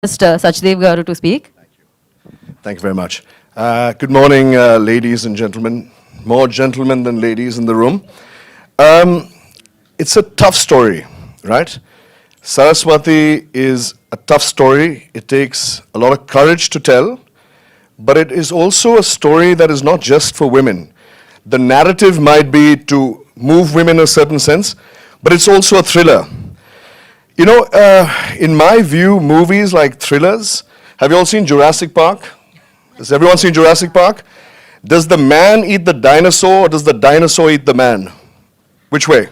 Sachdev Garu to speak. Thank you very much. Good morning, ladies and gentlemen. More gentlemen than ladies in the room. It's a tough story, right? Saraswathi is a tough story. It takes a lot of courage to tell, but it is also a story that is not just for women. The narrative might be to move women in a certain sense, but it's also a thriller. You know, in my view, movies like thrillers, have you all seen Jurassic Park? Has everyone seen Jurassic Park? Does the man eat the dinosaur or does the dinosaur eat the man? Which way?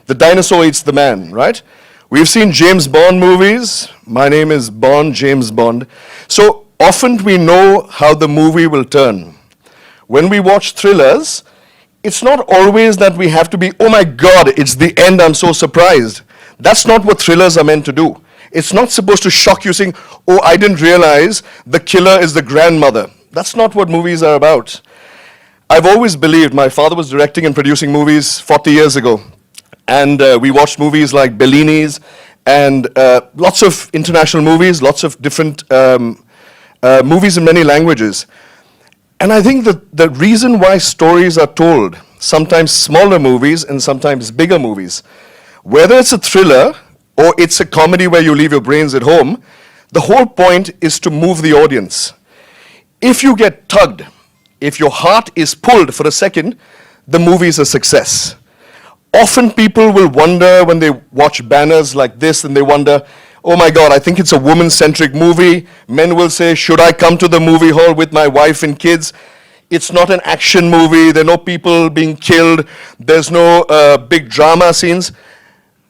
The dinosaur eats the man, right? We've seen James Bond movies. My name is Bond, James Bond. So often we know how the movie will turn. When we watch thrillers, it's not always that we have to be, oh my God, it's the end, I'm so surprised. That's not what thrillers are meant to do. It's not supposed to shock you saying, oh, I didn't realize the killer is the grandmother. That's not what movies are about. I've always believed, my father was directing and producing movies 40 years ago. And we watched movies like Bellini's and lots of international movies, lots of different movies in many languages. And I think that the reason why stories are told, sometimes smaller movies and sometimes bigger movies, whether it's a thriller or it's a comedy where you leave your brains at home, the whole point is to move the audience. If you get tugged, if your heart is pulled for a second, the movie is a success. Often people will wonder when they watch banners like this and they wonder, oh my God, I think it's a woman-centric movie. Men will say, should I come to the movie hall with my wife and kids? It's not an action movie. There are no people being killed. There's no big drama scenes.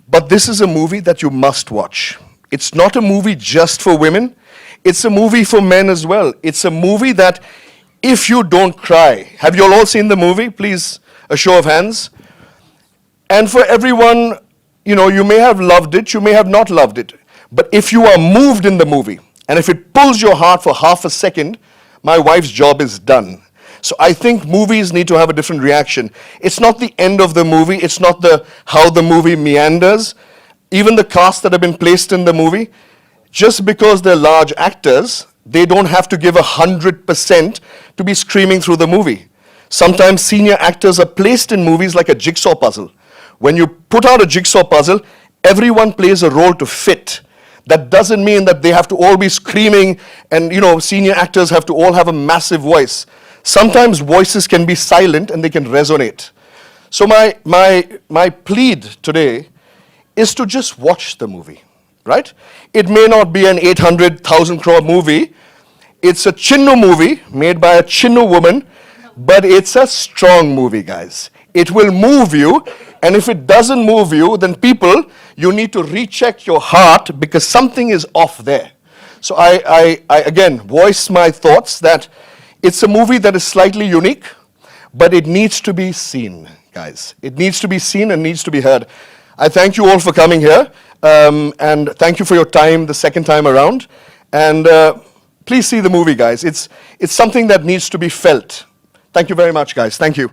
But this is a movie that you must watch. It's not a movie just for women. It's a movie for men as well. It's a movie that if you don't cry, have you all seen the movie? Please, a show of hands. And for everyone, you know, you may have loved it, you may have not loved it. But if you are moved in the movie, and if it pulls your heart for half a second, my wife's job is done. So I think movies need to have a different reaction. It's not the end of the movie. It's not how the movie meanders. Even the cast that have been placed in the movie, just because they're large actors, they don't have to give 100% to be screaming through the movie. Sometimes senior actors are placed in movies like a jigsaw puzzle. When you put out a jigsaw puzzle, everyone plays a role to fit. That doesn't mean that they have to all be screaming and, you know, senior actors have to all have a massive voice. Sometimes voices can be silent and they can resonate. So my plead today is to just watch the movie, right? It may not be an 800,000 crore movie. It's a Chinnu movie made by a Chinnu woman, but it's a strong movie, guys. It will move you, and if it doesn't move you, then people, you need to recheck your heart because something is off there. So I again voice my thoughts that it's a movie that is slightly unique, but it needs to be seen, guys. It needs to be seen and needs to be heard. I thank you all for coming here, and thank you for your time the second time around. And please see the movie, guys. It's something that needs to be felt. Thank you very much, guys. Thank you.